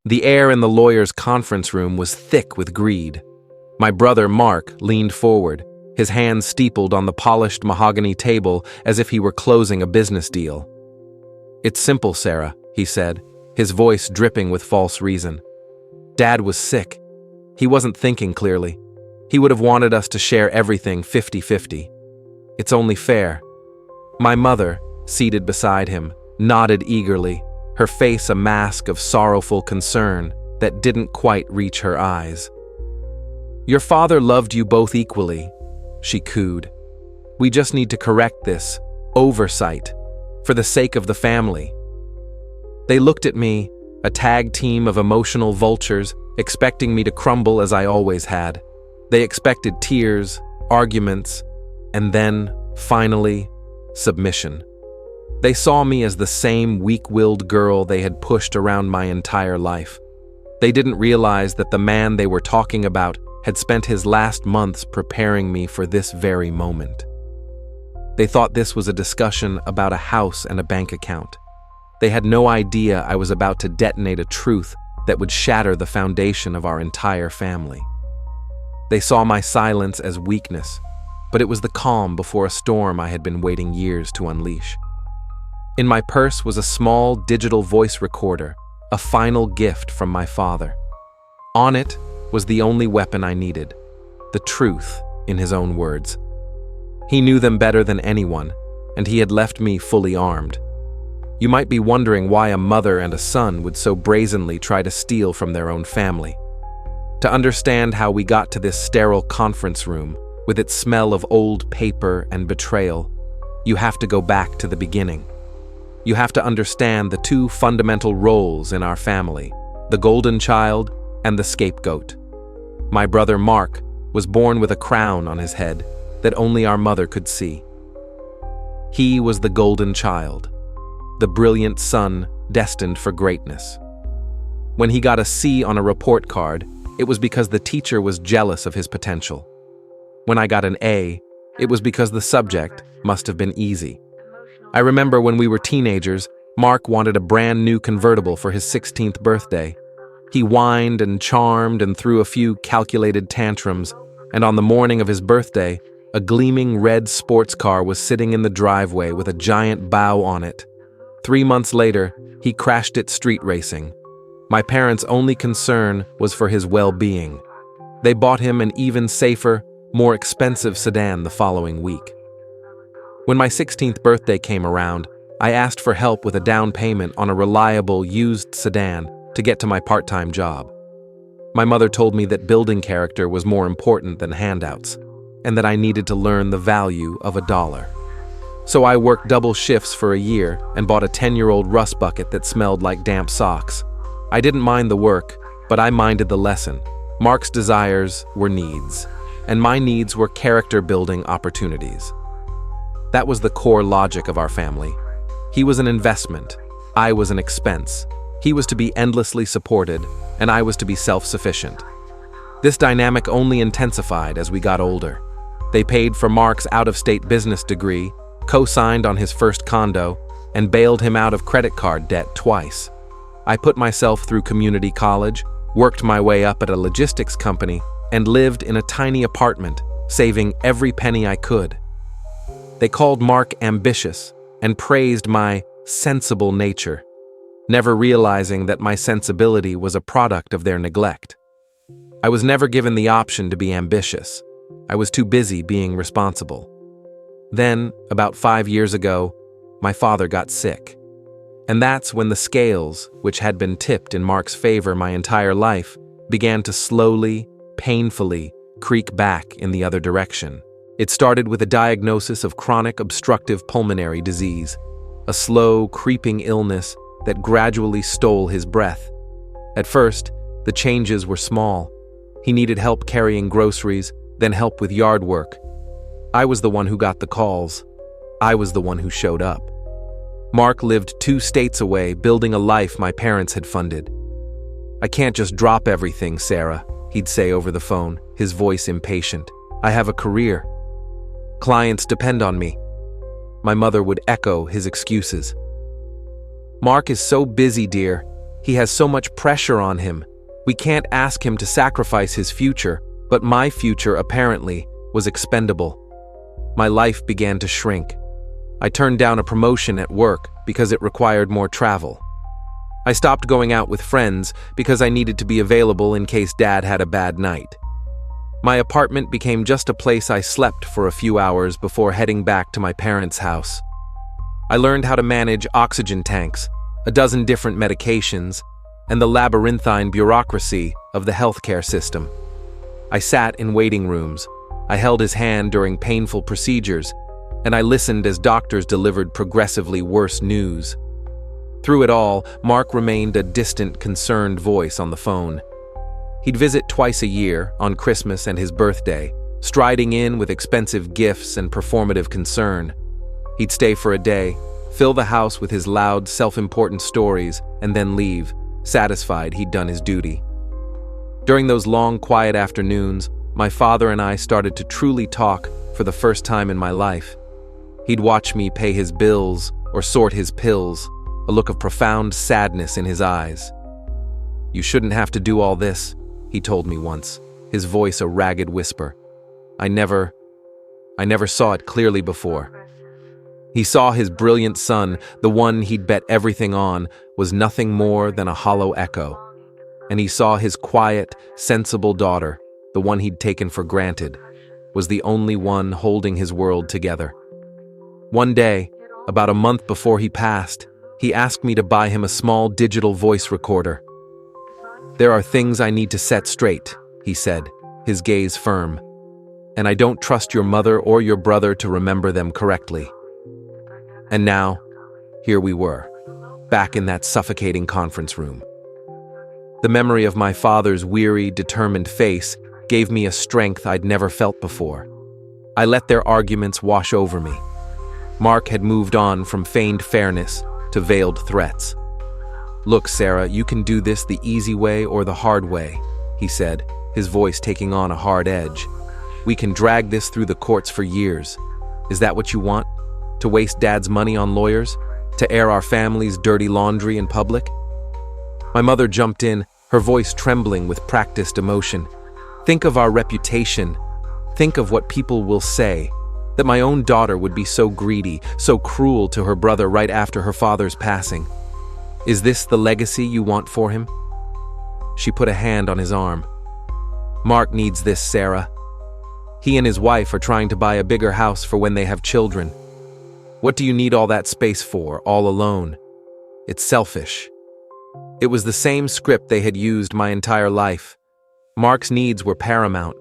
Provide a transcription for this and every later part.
The air in the lawyer's conference room was thick with greed. My brother, Mark, leaned forward, his hands steepled on the polished mahogany table as if he were closing a business deal. "It's simple, Sarah," he said, his voice dripping with false reason. "Dad was sick. He wasn't thinking clearly. He would have wanted us to share everything 50-50. It's only fair." My mother, seated beside him, nodded eagerly, her face a mask of sorrowful concern that didn't quite reach her eyes. "Your father loved you both equally," she cooed. "We just need to correct this oversight for the sake of the family." They looked at me, a tag team of emotional vultures, expecting me to crumble as I always had. They expected tears, arguments, and then, finally, submission. They saw me as the same weak-willed girl they had pushed around my entire life. They didn't realize that the man they were talking about had spent his last months preparing me for this very moment. They thought this was a discussion about a house and a bank account. They had no idea I was about to detonate a truth that would shatter the foundation of our entire family. They saw my silence as weakness, but it was the calm before a storm I had been waiting years to unleash. In my purse was a small digital voice recorder, a final gift from my father. On it was the only weapon I needed, the truth in his own words. He knew them better than anyone, and he had left me fully armed. You might be wondering why a mother and a son would so brazenly try to steal from their own family. To understand how we got to this sterile conference room, with its smell of old paper and betrayal, you have to go back to the beginning. You have to understand the two fundamental roles in our family, the golden child and the scapegoat. My brother Mark was born with a crown on his head that only our mother could see. He was the golden child, the brilliant son destined for greatness. When he got a C on a report card, it was because the teacher was jealous of his potential. When I got an A, it was because the subject must have been easy. I remember when we were teenagers, Mark wanted a brand new convertible for his 16th birthday. He whined and charmed and threw a few calculated tantrums, and on the morning of his birthday, a gleaming red sports car was sitting in the driveway with a giant bow on it. 3 months later, he crashed it street racing. My parents' only concern was for his well-being. They bought him an even safer, more expensive sedan the following week. When my 16th birthday came around, I asked for help with a down payment on a reliable, used sedan to get to my part-time job. My mother told me that building character was more important than handouts, and that I needed to learn the value of $1. So I worked double shifts for a year and bought a 10-year-old rust bucket that smelled like damp socks. I didn't mind the work, but I minded the lesson. Mark's desires were needs, and my needs were character-building opportunities. That was the core logic of our family. He was an investment, I was an expense. He was to be endlessly supported, and I was to be self-sufficient. This dynamic only intensified as we got older. They paid for Mark's out-of-state business degree, co-signed on his first condo, and bailed him out of credit card debt twice. I put myself through community college, worked my way up at a logistics company, and lived in a tiny apartment, saving every penny I could. They called Mark ambitious and praised my sensible nature, never realizing that my sensibility was a product of their neglect. I was never given the option to be ambitious. I was too busy being responsible. Then, about 5 years ago, my father got sick. And that's when the scales, which had been tipped in Mark's favor my entire life, began to slowly, painfully creak back in the other direction. It started with a diagnosis of chronic obstructive pulmonary disease, a slow, creeping illness that gradually stole his breath. At first, the changes were small. He needed help carrying groceries, then help with yard work. I was the one who got the calls. I was the one who showed up. Mark lived 2 states away, building a life my parents had funded. "I can't just drop everything, Sarah," he'd say over the phone, his voice impatient. "I have a career. Clients depend on me." My mother would echo his excuses. "Mark is so busy, dear. He has so much pressure on him. We can't ask him to sacrifice his future, but my future, apparently, was expendable. My life began to shrink. I turned down a promotion at work because it required more travel. I stopped going out with friends because I needed to be available in case Dad had a bad night. My apartment became just a place I slept for a few hours before heading back to my parents' house. I learned how to manage oxygen tanks, a dozen different medications, and the labyrinthine bureaucracy of the healthcare system. I sat in waiting rooms. I held his hand during painful procedures, and I listened as doctors delivered progressively worse news. Through it all, Mark remained a distant, concerned voice on the phone. He'd visit twice a year, on Christmas and his birthday, striding in with expensive gifts and performative concern. He'd stay for a day, fill the house with his loud, self-important stories, and then leave, satisfied he'd done his duty. During those long, quiet afternoons, my father and I started to truly talk for the first time in my life. He'd watch me pay his bills or sort his pills, a look of profound sadness in his eyes. "You shouldn't have to do all this," he told me once, his voice a ragged whisper. I never saw it clearly before. He saw his brilliant son, the one he'd bet everything on, was nothing more than a hollow echo. And he saw his quiet, sensible daughter, the one he'd taken for granted, was the only one holding his world together. One day, about a month before he passed, he asked me to buy him a small digital voice recorder. "There are things I need to set straight," he said, his gaze firm, "and I don't trust your mother or your brother to remember them correctly." And now, here we were, back in that suffocating conference room. The memory of my father's weary, determined face gave me a strength I'd never felt before. I let their arguments wash over me. Mark had moved on from feigned fairness to veiled threats. "Look, Sarah, you can do this the easy way or the hard way," he said, his voice taking on a hard edge. "We can drag this through the courts for years. Is that what you want? To waste Dad's money on lawyers? To air our family's dirty laundry in public?" My mother jumped in, her voice trembling with practiced emotion. "Think of our reputation. Think of what people will say. That my own daughter would be so greedy, so cruel to her brother right after her father's passing. Is this the legacy you want for him?" She put a hand on his arm. "Mark needs this, Sarah. He and his wife are trying to buy a bigger house for when they have children. What do you need all that space for, all alone? It's selfish." It was the same script they had used my entire life. Mark's needs were paramount.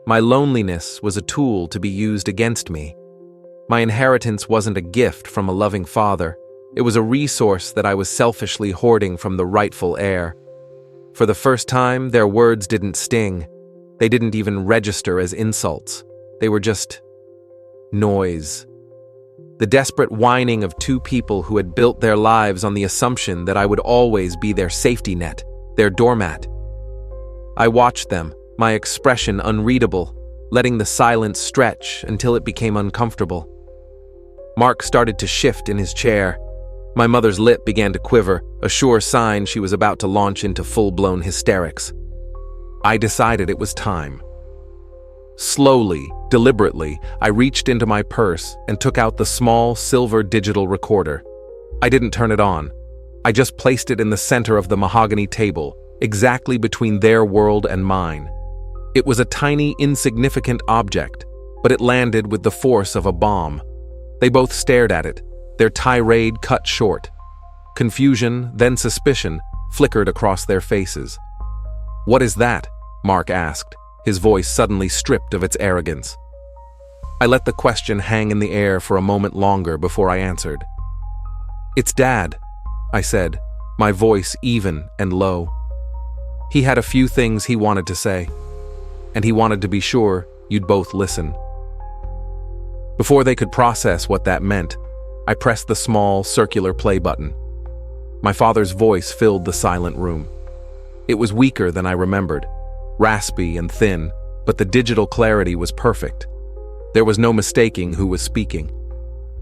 My loneliness was a tool to be used against me. My inheritance wasn't a gift from a loving father. It was a resource that I was selfishly hoarding from the rightful heir. For the first time, their words didn't sting. They didn't even register as insults. They were just noise. The desperate whining of two people who had built their lives on the assumption that I would always be their safety net, their doormat. I watched them, my expression unreadable, letting the silence stretch until it became uncomfortable. Mark started to shift in his chair. My mother's lip began to quiver, a sure sign she was about to launch into full-blown hysterics. I decided it was time. Slowly, deliberately, I reached into my purse and took out the small silver digital recorder. I didn't turn it on. I just placed it in the center of the mahogany table, exactly between their world and mine. It was a tiny, insignificant object, but it landed with the force of a bomb. They both stared at it, their tirade cut short. Confusion, then suspicion, flickered across their faces. "What is that?" Mark asked, his voice suddenly stripped of its arrogance. I let the question hang in the air for a moment longer before I answered. "It's Dad," I said, my voice even and low. He had a few things he wanted to say, and he wanted to be sure you'd both listen. Before they could process what that meant, I pressed the small, circular play button. My father's voice filled the silent room. It was weaker than I remembered, raspy and thin, but the digital clarity was perfect. There was no mistaking who was speaking.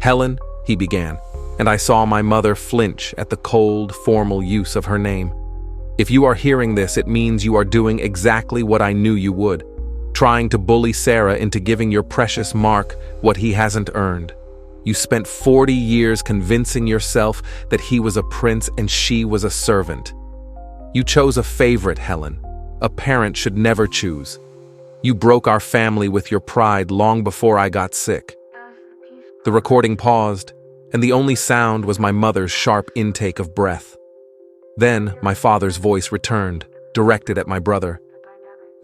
"Helen," he began, and I saw my mother flinch at the cold, formal use of her name. If you are hearing this, it means you are doing exactly what I knew you would, trying to bully Sarah into giving your precious Mark what he hasn't earned. You spent 40 years convincing yourself that he was a prince and she was a servant. You chose a favorite, Helen. A parent should never choose. You broke our family with your pride long before I got sick. The recording paused, and the only sound was my mother's sharp intake of breath. Then my father's voice returned, directed at my brother.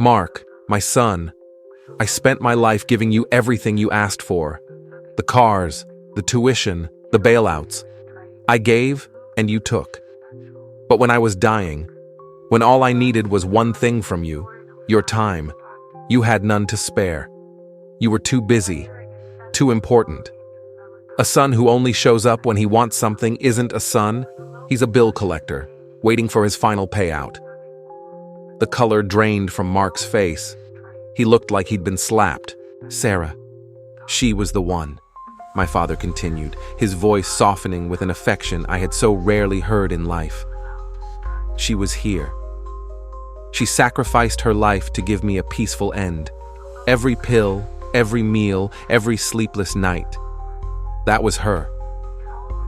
Mark, my son, I spent my life giving you everything you asked for. The cars, the tuition, the bailouts. I gave and you took. But when I was dying, when all I needed was one thing from you, your time, you had none to spare. You were too busy, too important. A son who only shows up when he wants something isn't a son, he's a bill collector, waiting for his final payout. The color drained from Mark's face. He looked like he'd been slapped. Sarah, she was the one, my father continued, his voice softening with an affection I had so rarely heard in life. She was here. She sacrificed her life to give me a peaceful end. Every pill, every meal, every sleepless night. That was her.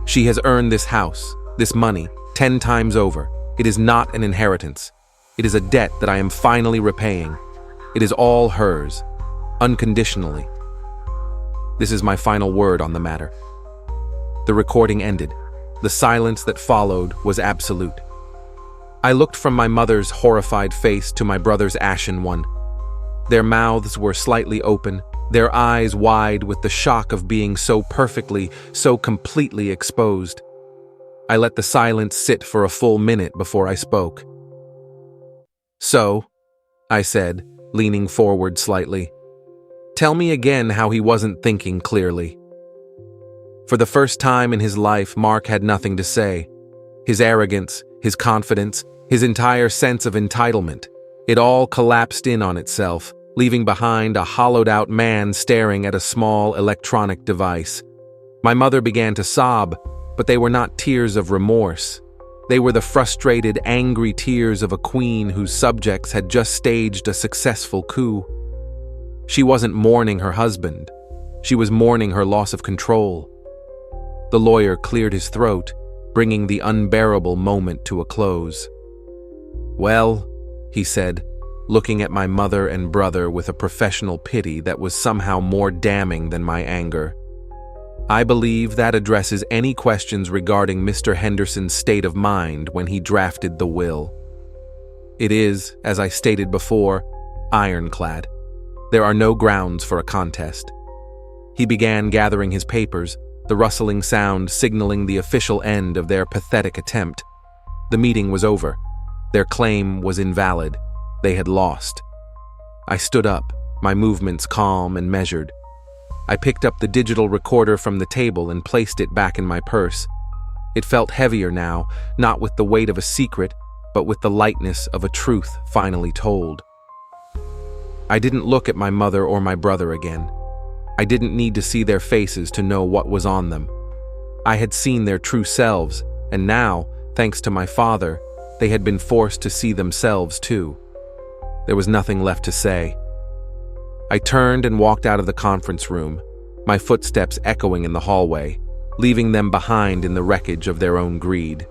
She has earned this house, this money, 10 times over. It is not an inheritance. It is a debt that I am finally repaying. It is all hers, unconditionally. This is my final word on the matter. The recording ended. The silence that followed was absolute. I looked from my mother's horrified face to my brother's ashen one. Their mouths were slightly open, their eyes wide with the shock of being so perfectly, so completely exposed. I let the silence sit for a full minute before I spoke. So, I said, leaning forward slightly, tell me again how he wasn't thinking clearly. For the first time in his life, Mark had nothing to say. His arrogance, his confidence, his entire sense of entitlement, it all collapsed in on itself, leaving behind a hollowed-out man staring at a small electronic device. My mother began to sob, but they were not tears of remorse. They were the frustrated, angry tears of a queen whose subjects had just staged a successful coup. She wasn't mourning her husband. She was mourning her loss of control. The lawyer cleared his throat, bringing the unbearable moment to a close. Well, he said, looking at my mother and brother with a professional pity that was somehow more damning than my anger. I believe that addresses any questions regarding Mr. Henderson's state of mind when he drafted the will. It is, as I stated before, ironclad. There are no grounds for a contest. He began gathering his papers, the rustling sound signaling the official end of their pathetic attempt. The meeting was over. Their claim was invalid. They had lost. I stood up, my movements calm and measured. I picked up the digital recorder from the table and placed it back in my purse. It felt heavier now, not with the weight of a secret, but with the lightness of a truth finally told. I didn't look at my mother or my brother again. I didn't need to see their faces to know what was on them. I had seen their true selves, and now, thanks to my father, they had been forced to see themselves too. There was nothing left to say. I turned and walked out of the conference room, my footsteps echoing in the hallway, leaving them behind in the wreckage of their own greed.